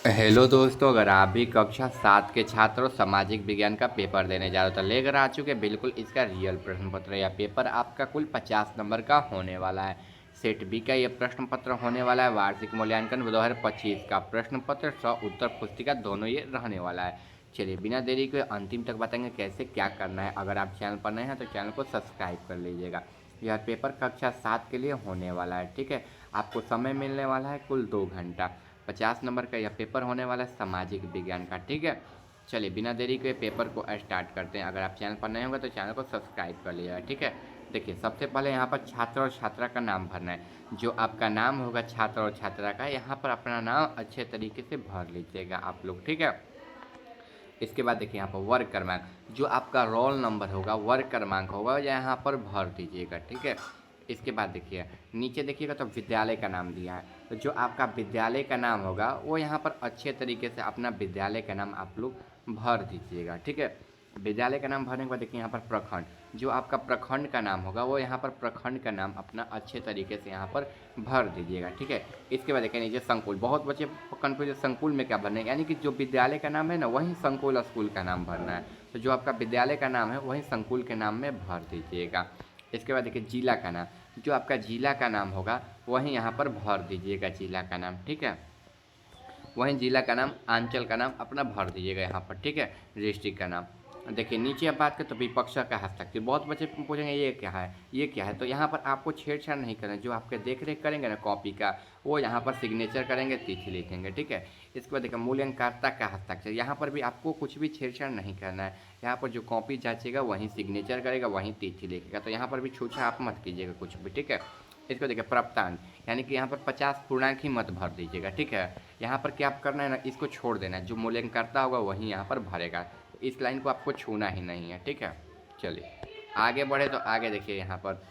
Hello दोस्तों, अगर आप भी कक्षा 7 के छात्र हो, सामाजिक विज्ञान का पेपर देने जा रहे हो तो लेकर आ चुके बिल्कुल इसका रियल प्रश्न पत्र। या पेपर आपका कुल 50 नंबर का होने वाला है। सेट बी का ये प्रश्न पत्र होने वाला है। वार्षिक मूल्यांकन 2025 का प्रश्न पत्र 100 उत्तर पुस्तिका दोनों ये रहने वाला है। चलिए बिना देरी के अंतिम तक बताएंगे कैसे क्या करना है। अगर आप चैनल पर नए हैं तो चैनल को सब्सक्राइब कर लीजिएगा। यह पेपर कक्षा 7 के लिए होने वाला है। ठीक है, आपको समय मिलने वाला है कुल 2 घंटा। 50 नंबर का यह पेपर होने वाला है सामाजिक विज्ञान का। ठीक है, चलिए बिना देरी के पेपर को स्टार्ट करते हैं। अगर आप चैनल पर नए होंगे तो चैनल को सब्सक्राइब कर लीजिएगा। ठीक है, देखिए सबसे पहले यहाँ पर छात्र और छात्रा का नाम भरना है। जो आपका नाम होगा छात्र और छात्रा का, यहाँ पर अपना नाम अच्छे तरीके से भर लीजिएगा आप लोग। ठीक है, इसके बाद देखिए यहाँ पर वर्ग क्रमांक, जो आपका रोल नंबर होगा, वर्ग क्रमांक होगा, यहाँ पर भर दीजिएगा। ठीक है, इसके बाद देखिए नीचे देखिएगा तो विद्यालय का नाम दिया है। तो जो आपका विद्यालय का नाम होगा वो यहाँ पर अच्छे तरीके से अपना विद्यालय का नाम आप लोग भर दीजिएगा। ठीक है, विद्यालय का नाम भरने के बाद देखिए यहाँ पर प्रखंड, जो आपका प्रखंड का नाम होगा वो यहाँ पर प्रखंड का नाम अपना अच्छे तरीके से यहाँ पर भर दीजिएगा। ठीक है, इसके बाद देखिए नीचे संकुल, बहुत बच्चे कन्फ्यूज संकुल में क्या भरना है, यानी कि जो विद्यालय का नाम है ना वहीं संकुल स्कूल का नाम भरना है। तो जो आपका विद्यालय का नाम है वहीं संकुल के नाम में भर दीजिएगा। इसके बाद देखिए जिला का नाम, जो आपका जिला का नाम होगा वहीं यहाँ पर भर दीजिएगा जिला का नाम। ठीक है, वहीं जिला का नाम, अंचल का नाम अपना भर दीजिएगा यहाँ पर। ठीक है, डिस्ट्रिक्ट का नाम। देखिए नीचे आप बात करें तो विपक्ष का हस्ताक्षर, बहुत बच्चे पूछेंगे ये क्या है, ये क्या है। तो यहाँ पर आपको छेड़छाड़ नहीं करना, जो आपके देख रेख करेंगे ना कॉपी का, वो यहाँ पर सिग्नेचर करेंगे, तिथि लिखेंगे। ठीक है, इसके बाद देखिए मूल्यांकर्ता का हस्ताक्षर, यहाँ पर भी आपको कुछ भी छेड़छाड़ नहीं करना है। यहाँ पर जो कॉपी जांचेगा वहीं सिग्नेचर करेगा, वहीं तिथि लिखेगा। तो यहाँ पर भी छूछा आप मत कीजिएगा कुछ भी। ठीक है, इसको देखिए प्राप्तांक, यानी कि यहाँ पर 50 पूर्णांक ही मत भर दीजिएगा। ठीक है, यहाँ पर क्या करना है ना, इसको छोड़ देना है, जो मूल्यांकर्ता होगा वही यहाँ पर भरेगा। इस लाइन को आपको छूना ही नहीं है। ठीक है, चलिए आगे बढ़े तो आगे देखिए यहाँ पर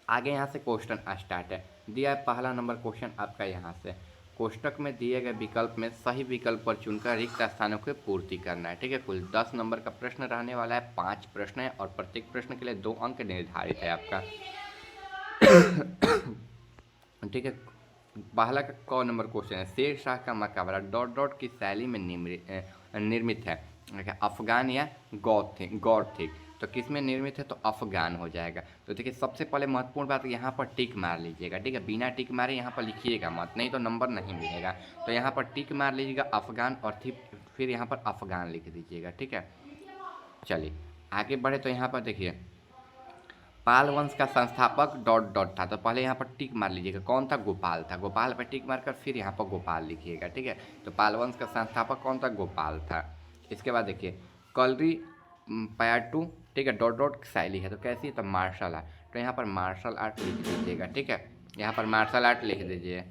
आगे यहाँ से क्वेश्चन स्टार्ट है। दिया है पहला नंबर क्वेश्चन आपका यहाँ से, कोष्टक में दिए गए विकल्प में सही विकल्प पर चुनकर रिक्त स्थानों की पूर्ति करना है। ठीक है, कुल 10 नंबर का प्रश्न रहने वाला है। 5 प्रश्न है और प्रत्येक प्रश्न के लिए 2 अंक निर्धारित है आपका। ठीक है, पहला का क नंबर क्वेश्चन है, शेर शाह का मकबरा डॉट डॉट की शैली में निर्मित है। अफगान या गौथिक। तो किस में निर्मित है, तो अफगान हो जाएगा। तो देखिए सबसे पहले महत्वपूर्ण बात, यहाँ पर टिक मार लीजिएगा। ठीक है, बिना टिक मारे यहाँ पर लिखिएगा मत, नहीं तो नंबर नहीं मिलेगा। तो यहाँ पर टिक मार लीजिएगा अफगान, और फिर यहाँ पर अफगान लिख दीजिएगा। ठीक है, चलिए आगे बढ़े तो यहाँ पर देखिए पाल वंश का संस्थापक डॉट डॉट था। तो पहले यहाँ पर टिक मार लीजिएगा, कौन था, गोपाल था। गोपाल पर टिक मारकर फिर यहाँ पर गोपाल लिखिएगा। ठीक है, तो पाल वंश का संस्थापक कौन था, गोपाल था। इसके बाद देखिए कलरी पयाटू, ठीक है, डॉट डॉट शैली है, तो कैसी है, तो मार्शल आर्ट। तो यहाँ पर मार्शल आर्ट लिख दीजिएगा। ठीक है, यहाँ पर मार्शल आर्ट लिख दीजिए।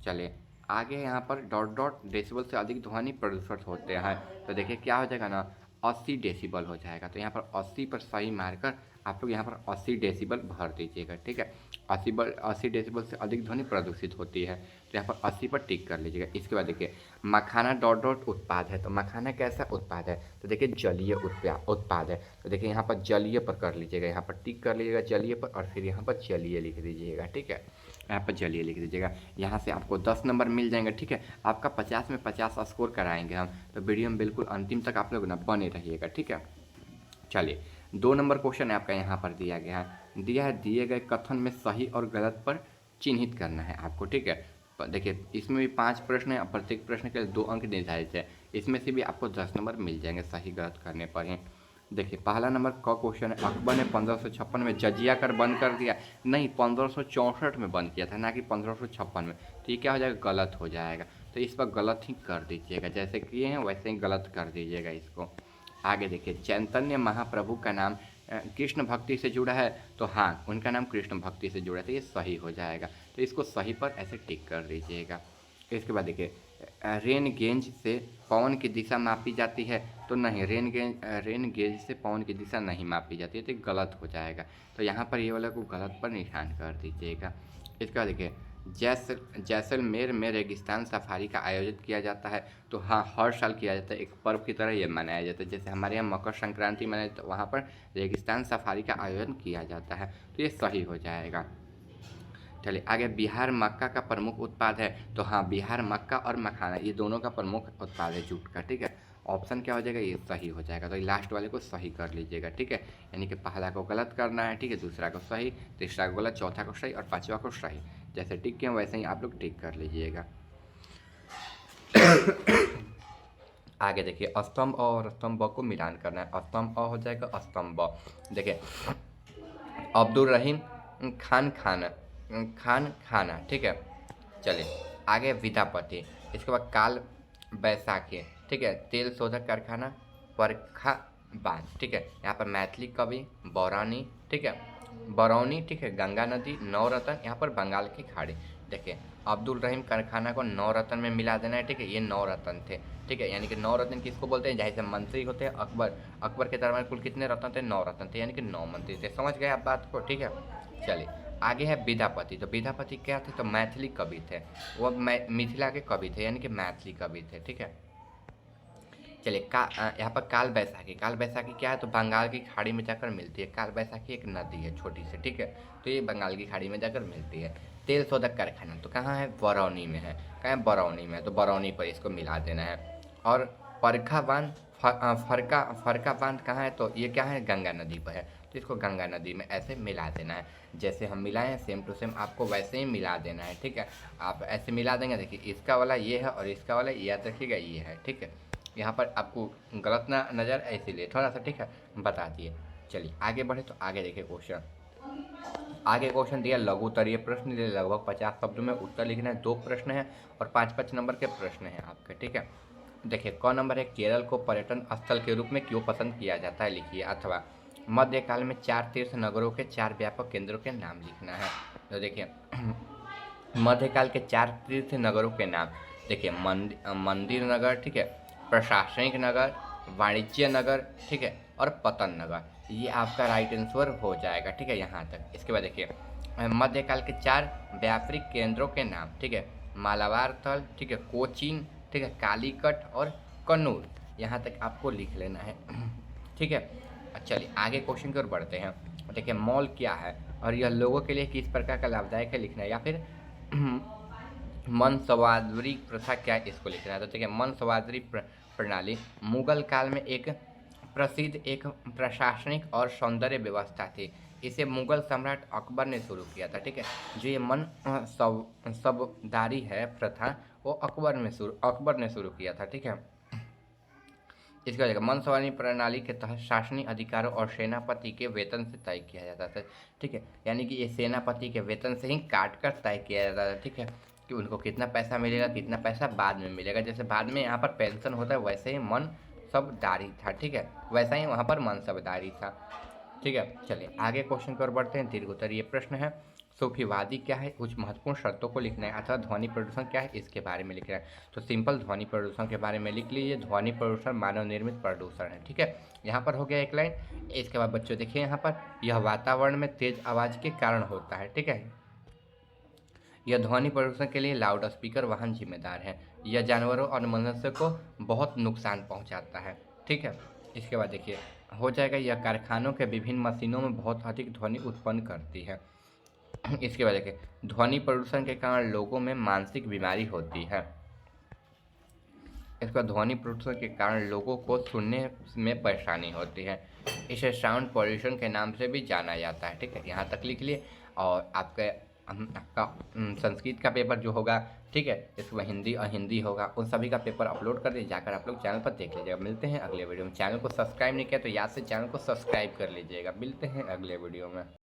चलिए आगे यहाँ पर डॉट डॉट डेसिबल से अधिक ध्वनि प्रदूषण होते हैं। तो देखिए क्या हो जाएगा ना, 80 डेसिबल हो जाएगा। तो यहाँ पर 80 पर सही मारकर आप लोग यहाँ पर 80 डेसिबल भर दीजिएगा। ठीक है, 80 डेसिबल से अधिक ध्वनि प्रदूषित होती है, तो यहाँ पर 80 पर टिक कर लीजिएगा। इसके बाद देखिए मखाना डॉट डॉट उत्पाद है। तो मखाना कैसा उत्पाद है, तो देखिए जलीय उत्पाद है। तो देखिए यहाँ पर जलीय पर कर लीजिएगा, यहाँ पर टिक कर लीजिएगा जलीय पर, और फिर यहाँ पर जलीय लिख दीजिएगा। ठीक है, यहाँ पर जलीय लिख दीजिएगा। यहाँ से आपको 10 नंबर मिल जाएंगे। ठीक है, आपका 50 में 50 स्कोर कराएंगे हम। तो वीडियो में बिल्कुल अंतिम तक आप लोग ना बने रहिएगा। ठीक है, चलिए 2 नंबर क्वेश्चन आपका यहाँ पर दिया गया है। दिए गए कथन में सही और गलत पर चिन्हित करना है आपको। ठीक है, देखिए इसमें भी 5 प्रश्न है और प्रत्येक प्रश्न के लिए 2 अंक निर्धारित है। इसमें से भी आपको 10 नंबर मिल जाएंगे सही गलत करने पर ही। देखिए पहला नंबर का क्वेश्चन है, अकबर ने 1556 में जजिया कर बंद कर दिया। नहीं, 1564 में बंद किया था, ना कि 1556 में। तो ये क्या हो जाएगा, गलत हो जाएगा। तो इस पर गलत ही कर दीजिएगा, जैसे किए हैं वैसे ही गलत कर दीजिएगा इसको। आगे देखिए चैतन्य महाप्रभु का नाम कृष्ण भक्ति से जुड़ा है। तो हाँ, उनका नाम कृष्ण भक्ति से जुड़ा है, तो ये सही हो जाएगा। तो इसको सही पर ऐसे टिक कर दीजिएगा। इसके बाद देखिए रेन गेज से पवन की दिशा मापी जाती है। तो नहीं, रेन गेज से पवन की दिशा नहीं मापी जाती है, तो ये गलत हो जाएगा। तो यहाँ पर ये वाला को गलत पर निशान कर दीजिएगा। इसका देखिए जैसलमेर में रेगिस्तान सफारी का आयोजन किया जाता है। तो हाँ, हर साल किया जाता है, एक पर्व की तरह ये मनाया जाता है। जैसे हमारे यहाँ मकर संक्रांति मनाए तो वहाँ पर रेगिस्तान सफारी का आयोजन किया जाता है, तो ये सही हो जाएगा। चलिए आगे, बिहार मक्का का प्रमुख उत्पाद है। तो हाँ, बिहार मक्का और मखाना ये दोनों का प्रमुख उत्पाद है जूट का। ठीक है, ऑप्शन क्या हो जाएगा, ये सही हो जाएगा। तो ये लास्ट वाले को सही कर लीजिएगा। ठीक है, यानी कि पहला को गलत करना है, ठीक है, दूसरा को सही, तीसरा को गलत, चौथा को सही और पांचवा को सही। जैसे टिक किए वैसे ही आप लोग टिक कर लीजिएगा। आगे देखिए, स्तंभ अ और स्तंभ ब को मिलान करना है। स्तंभ अ हो जाएगा स्तंभ ब। देखिए, अब्दुल रहीम खान खाना। ठीक है, चलिए आगे, विद्यापति। इसके बाद काल बैसाखी। ठीक है, तेल शोधक कारखाना, परखा बांध। ठीक है, यहाँ पर मैथिली कवि बौरानी। ठीक है, बरौनी। ठीक है, गंगा नदी, नवरत्न, यहाँ पर बंगाल की खाड़ी। देखिए, अब्दुल रहीम कारखाना को नवरत्न में मिला देना है। ठीक है, ये नवरत्न थे। ठीक है, यानी कि नवरत्न किसको बोलते हैं, जैसे मंत्री होते हैं अकबर के दरबार कुल कितने रत्न थे, 9 रत्न थे, यानी कि 9 मंत्री थे। समझ गए आप बात को। ठीक है, चलिए आगे है विद्यापति। तो विद्यापति क्या थे, तो मैथिली कवि थे। वो मिथिला के कवि थे, यानी कि मैथिली कवि थे। ठीक है, चलिए यहाँ पर काल बैसाखी। काल बैसाखी क्या है, तो बंगाल की खाड़ी में जाकर मिलती है। काल बैसाखी एक नदी है छोटी सी। ठीक है, तो ये बंगाल की खाड़ी में जाकर मिलती है। तेल शोधक कारखाना तो कहाँ है, बरौनी में है। कहाँ है, बरौनी में है, तो बरौनी पर इसको मिला देना है। और परखा बांध, फरका बांध कहाँ है, तो ये क्या है, गंगा नदी पर है, तो इसको गंगा नदी में ऐसे मिला देना है। जैसे हम मिलाए हैं सेम टू सेम आपको वैसे ही मिला देना है। ठीक है, आप ऐसे मिला देंगे। देखिए, इसका वाला ये है और इसका वाला याद रखिएगा ये है। ठीक है, यहाँ पर आपको गलत ना नज़र इसीलिए थोड़ा सा, ठीक है, बता दिए। चलिए आगे बढ़े, तो आगे देखिए क्वेश्चन। आगे क्वेश्चन दिया लघु उत्तरीय प्रश्न दिए, लगभग 50 शब्दों में उत्तर लिखना है। 2 प्रश्न है और 5-5 नंबर के प्रश्न हैं आपके। ठीक है, देखिए क नंबर है, केरल को पर्यटन स्थल के रूप में क्यों पसंद किया जाता है, लिखिए। अथवा मध्यकाल में 4 तीर्थ नगरों के 4 व्यापक केंद्रों के नाम लिखना है। तो देखिए मध्यकाल के 4 तीर्थ नगरों के नाम, देखिए मंदिर नगर। ठीक है, प्रशासनिक नगर, वाणिज्य नगर। ठीक है, और पतन नगर। ये आपका राइट आंसर हो जाएगा। ठीक है, यहाँ तक। इसके बाद देखिए मध्यकाल के 4 व्यापारिक केंद्रों के नाम। ठीक है, मालाबार तल। ठीक है, कोचीन। ठीक है, कालीकट और कन्नूर। यहाँ तक आपको लिख लेना है। ठीक है, चलिए आगे क्वेश्चन की ओर बढ़ते हैं। देखिए मॉल क्या है और यह लोगों के लिए किस प्रकार का लाभदायक है, लिखना है। या फिर मनसवादरी प्रथा क्या है, इसको लिखना है। तो देखिए मनसवादरी प्रणाली मुगल काल में एक प्रसिद्ध एक प्रशासनिक और सौंदर्य व्यवस्था थी। इसे मुगल सम्राट अकबर ने शुरू किया था। ठीक है, जो ये सबदारी है प्रथा, वो अकबर ने शुरू किया था। ठीक है, इसका देखिए मनसवानी प्रणाली के तहत शासनिक अधिकारों और सेनापति के वेतन से तय किया जाता था। ठीक है, यानी कि ये सेनापति के वेतन से ही काट कर तय किया जाता था। ठीक है, कि उनको कितना पैसा मिलेगा, कितना पैसा बाद में मिलेगा। जैसे बाद में यहाँ पर पेंशन होता है वैसे ही मनसबदारी था। ठीक है, वैसा ही वहाँ पर मनसबदारी था। ठीक है, चलिए आगे क्वेश्चन की ओर बढ़ते हैं। दीर्घ उत्तरीय प्रश्न है, सूफीवादी क्या है, कुछ महत्वपूर्ण शर्तों को लिखना है। अथवा ध्वनि प्रदूषण क्या है, इसके बारे में लिखना है। तो सिंपल ध्वनि प्रदूषण के बारे में लिख लीजिए। ध्वनि प्रदूषण मानव निर्मित प्रदूषण है। ठीक है, यहाँ पर हो गया एक लाइन। इसके बाद बच्चों देखिए यहाँ पर, यह वातावरण में तेज आवाज़ के कारण होता है। ठीक है, यह ध्वनि प्रदूषण के लिए लाउड स्पीकर वाहन जिम्मेदार है। यह जानवरों और मनुष्य को बहुत नुकसान पहुँचाता है। ठीक है, इसके बाद देखिए हो जाएगा, यह कारखानों के विभिन्न मशीनों में बहुत अधिक ध्वनि उत्पन्न करती है। इसके बाद देखिए ध्वनि प्रदूषण के कारण लोगों में मानसिक बीमारी होती है। इसका ध्वनि प्रदूषण के कारण लोगों को सुनने में परेशानी होती है। इसे साउंड पॉल्यूशन के नाम से भी जाना जाता है। ठीक है, यहाँ तक लिख लिए। और आपका संस्कृत का पेपर जो होगा, ठीक है, इसमें हिंदी और हिंदी होगा, उन सभी का पेपर अपलोड कर दीजिए। जाकर आप लोग चैनल पर देख लीजिएगा। मिलते हैं अगले वीडियो में। चैनल को सब्सक्राइब नहीं किया तो याद से चैनल को सब्सक्राइब कर लीजिएगा। मिलते हैं अगले वीडियो में।